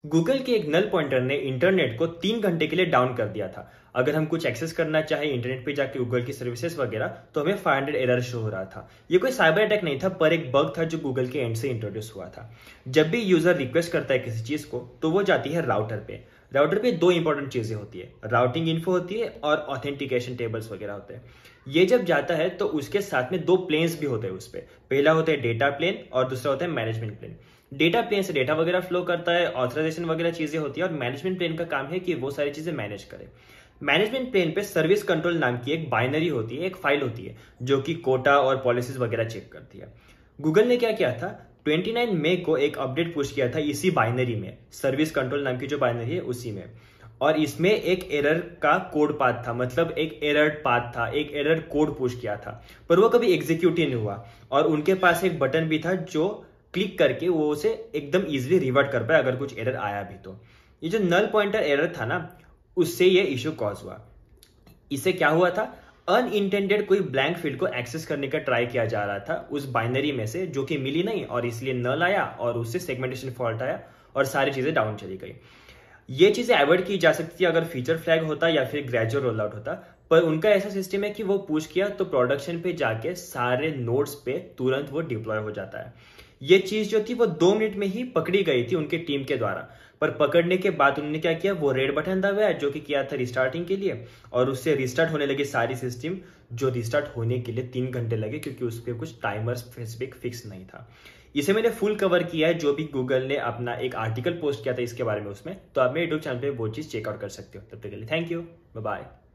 Google के एक null pointer ने इंटरनेट को 3 घंटे के लिए डाउन कर दिया था। अगर हम कुछ एक्सेस करना चाहे इंटरनेट पे जाके गूगल की सर्विसेज वगैरह तो हमें 500 एरर शो हो रहा था। ये कोई साइबर अटैक नहीं था पर एक बग था जो गूगल के एंड से इंट्रोड्यूस हुआ था। जब भी यूजर रिक्वेस्ट करता है किसी चीज को तो वो जाती है राउटर पे। राउटर पे दो इंपॉर्टेंट चीजें होती है, राउटिंग इन्फो होती है और ऑथेंटिकेशन टेबल्स वगैरह होते हैं। ये जब जाता है तो उसके साथ में दो प्लेन्स भी होते हैं। उस पे पहला होता है डेटा प्लेन और दूसरा होता है मैनेजमेंट प्लेन। डेटा प्लेन से डेटा वगैरह फ्लो करता है, ऑथराइजेशन वगैरह चीजें होती है और मैनेजमेंट प्लेन का काम है कि वो सारी चीजें मैनेज करे। मैनेजमेंट प्लेन पे सर्विस कंट्रोल नाम की एक बाइनरी होती है, एक फाइल होती है जो कि कोटा और पॉलिसीज वगैरह चेक करती है। गूगल ने क्या किया था, 29 मई को एक अपडेट पुश किया था इसी बाइनरी में, सर्विस कंट्रोल नाम की जो बाइनरी है उसी में। और इसमें एक एरर का कोड पाथ था, मतलब एक एरर पाथ था, एक एरर कोड पुश किया था, पर वो कभी एग्जीक्यूट ही नहीं हुआ। और उनके पास एक बटन भी था जो क्लिक करके वो उसे एकदम इजीली रिवर्ट कर पाए अगर कुछ एरर आया भी तो। ये जो नल पॉइंटर एरर था ना, उससे ये इशू कॉज हुआ। इससे क्या हुआ था, अनइंटेंडेड कोई ब्लैंक फील्ड को एक्सेस करने का ट्राई किया जा रहा था उस बाइनरी में से, जो कि मिली नहीं और इसलिए नल आया और उससे सेगमेंटेशन फॉल्ट आया और सारी चीजें डाउन चली गई। ये चीजें अवॉइड की जा सकती है अगर फीचर फ्लैग होता या फिर ग्रेजुअल रोल आउट होता, पर उनका ऐसा सिस्टम है कि वो पुश किया तो प्रोडक्शन पे जाके सारे नोड्स पे तुरंत वो डिप्लॉय हो जाता है। ये चीज जो थी वो 2 मिनट में ही पकड़ी गई थी उनके टीम के द्वारा, पर पकड़ने के बाद उन्होंने क्या किया, वो रेड बटन दबाया जो कि किया था रिस्टार्टिंग के लिए, और उससे रिस्टार्ट होने लगी सारी सिस्टम, जो रिस्टार्ट होने के लिए 3 घंटे लगे क्योंकि उस पर कुछ टाइमर स्पेसिफिक फिक्स नहीं था। इसे मैंने फुल कवर किया है, जो भी गूगल ने अपना एक आर्टिकल पोस्ट किया था इसके बारे में उसमें, तो आप मेरे यूट्यूब चैनल पे वो चीज चेकआउट कर सकते हो। तब तक के लिए थैंक यू, बाय बाय।